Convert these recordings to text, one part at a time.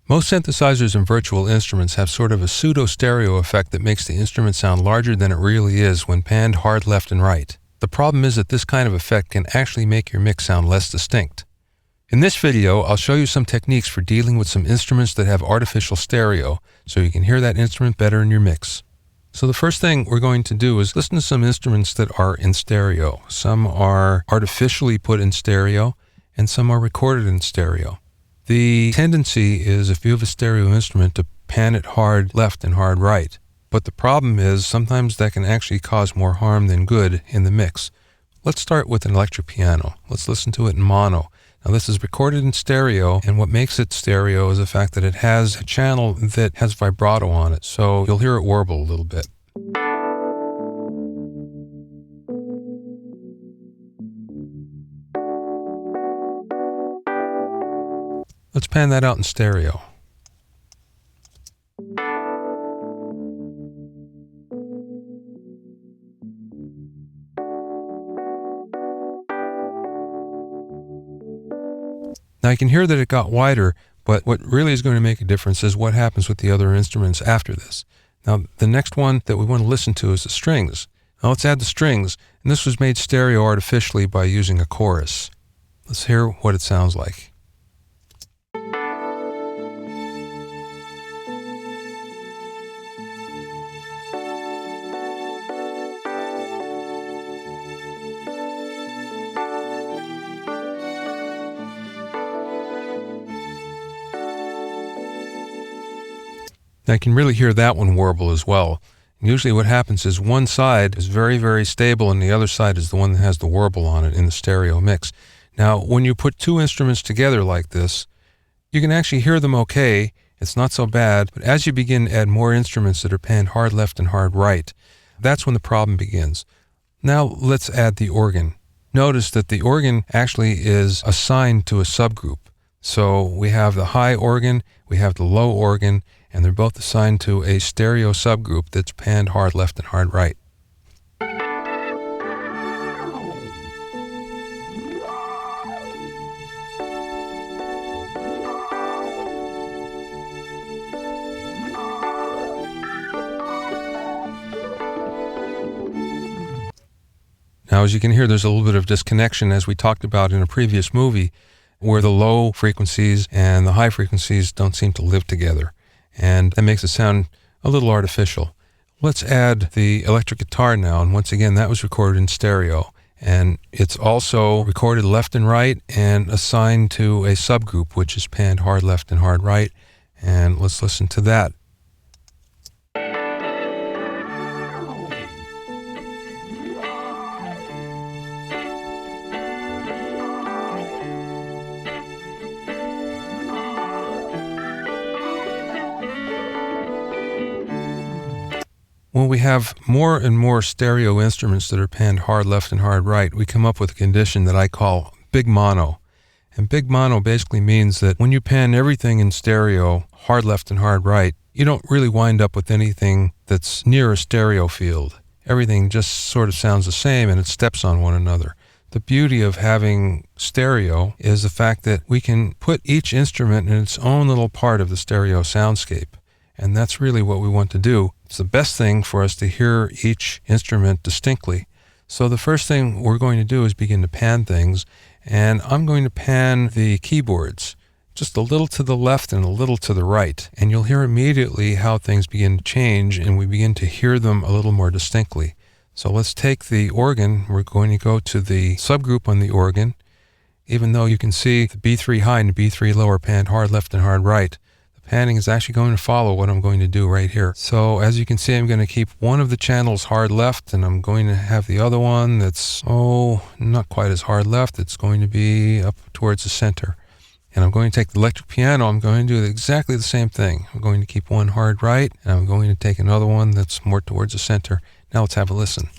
Most synthesizers and virtual instruments have sort of a pseudostereo effect that makes the instrument sound larger than it really is when panned hard left and right. The problem is that this kind of effect can actually make your mix sound less distinct. In this video, I'll show you some techniques for dealing with some instruments that have artificial stereo, so you can hear that instrument better in your mix. So the first thing we're going to do is listen to some instruments that are in stereo. Some are artificially put in stereo, and some are recorded in stereo. The tendency is, if you have a stereo instrument, to pan it hard left and hard right. But the problem is sometimes that can actually cause more harm than good in the mix. Let's start with an electric piano. Let's listen to it in mono. Now this is recorded in stereo, and what makes it stereo is the fact that it has a channel that has vibrato on it, so you'll hear it warble a little bit. Let's pan that out in stereo. Now you can hear that it got wider, but what really is going to make a difference is what happens with the other instruments after this. Now the next one that we want to listen to is the strings. Now let's add the strings, and this was made stereo artificially by using a chorus. Let's hear what it sounds like. Now you can really hear that one warble as well. Usually what happens is one side is very, very stable and the other side is the one that has the warble on it in the stereo mix. Now when you put two instruments together like this, you can actually hear them okay. It's not so bad, but as you begin to add more instruments that are panned hard left and hard right, that's when the problem begins. Now let's add the organ. Notice that the organ actually is assigned to a subgroup. So we have the high organ, we have the low organ, and they're both assigned to a stereo subgroup that's panned hard left and hard right. Now, as you can hear, there's a little bit of disconnection, as we talked about in a previous movie, where the low frequencies and the high frequencies don't seem to live together. And that makes it sound a little artificial. Let's add the electric guitar now, and once again that was recorded in stereo, and it's also recorded left and right and assigned to a subgroup which is panned hard left and hard right, and let's listen to that. When we have more and more stereo instruments that are panned hard left and hard right, we come up with a condition that I call big mono. And big mono basically means that when you pan everything in stereo, hard left and hard right, you don't really wind up with anything that's near a stereo field. Everything just sort of sounds the same and it steps on one another. The beauty of having stereo is the fact that we can put each instrument in its own little part of the stereo soundscape. And that's really what we want to do. It's the best thing for us to hear each instrument distinctly. So the first thing we're going to do is begin to pan things, and I'm going to pan the keyboards just a little to the left and a little to the right, and you'll hear immediately how things begin to change and we begin to hear them a little more distinctly. So let's take the organ. We're going to go to the subgroup on the organ. Even though you can see the B3 high and the B3 low are panned hard left and hard right, panning is actually going to follow what I'm going to do right here. So as you can see, I'm going to keep one of the channels hard left, and I'm going to have the other one that's, not quite as hard left. It's going to be up towards the center. And I'm going to take the electric piano. I'm going to do exactly the same thing. I'm going to keep one hard right, and I'm going to take another one that's more towards the center. Now let's have a listen.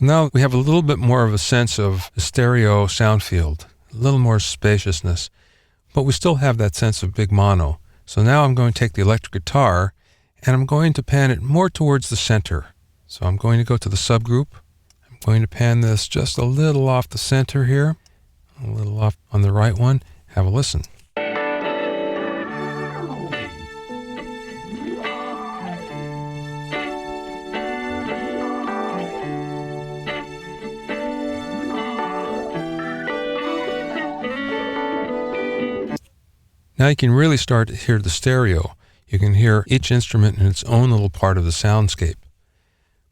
Now we have a little bit more of a sense of a stereo sound field, a little more spaciousness. but we still have that sense of big mono. So now I'm going to take the electric guitar and I'm going to pan it more towards the center. So I'm going to go to the subgroup. I'm going to pan this just a little off the center here, a little off on the right one. Have a listen. Now you can really start to hear the stereo. You can hear each instrument in its own little part of the soundscape.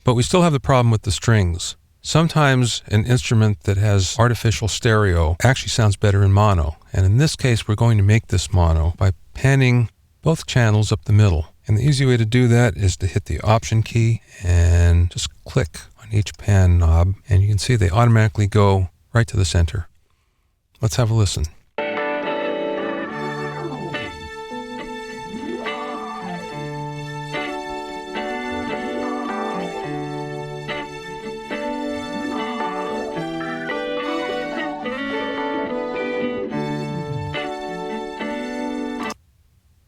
But we still have the problem with the strings. Sometimes an instrument that has artificial stereo actually sounds better in mono. And in this case, we're going to make this mono by panning both channels up the middle. And the easy way to do that is to hit the Option key and just click on each pan knob. And you can see they automatically go right to the center. Let's have a listen.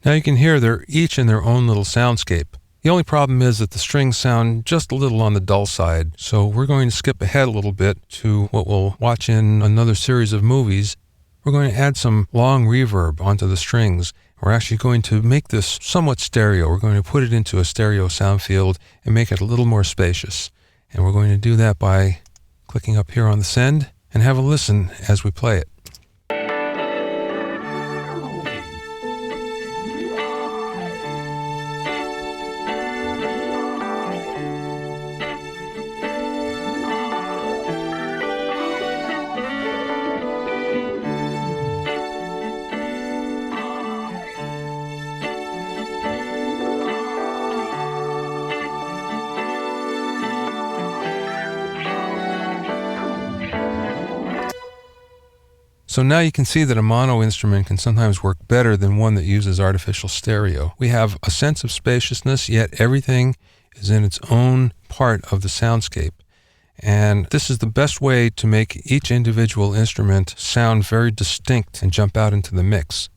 Now you can hear they're each in their own little soundscape. The only problem is that the strings sound just a little on the dull side, so we're going to skip ahead a little bit to what we'll watch in another series of movies. We're going to add some long reverb onto the strings. We're actually going to make this somewhat stereo. We're going to put it into a stereo sound field and make it a little more spacious. And we're going to do that by clicking up here on the send and have a listen as we play it. So now you can see that a mono instrument can sometimes work better than one that uses artificial stereo. We have a sense of spaciousness, yet everything is in its own part of the soundscape. And this is the best way to make each individual instrument sound very distinct and jump out into the mix.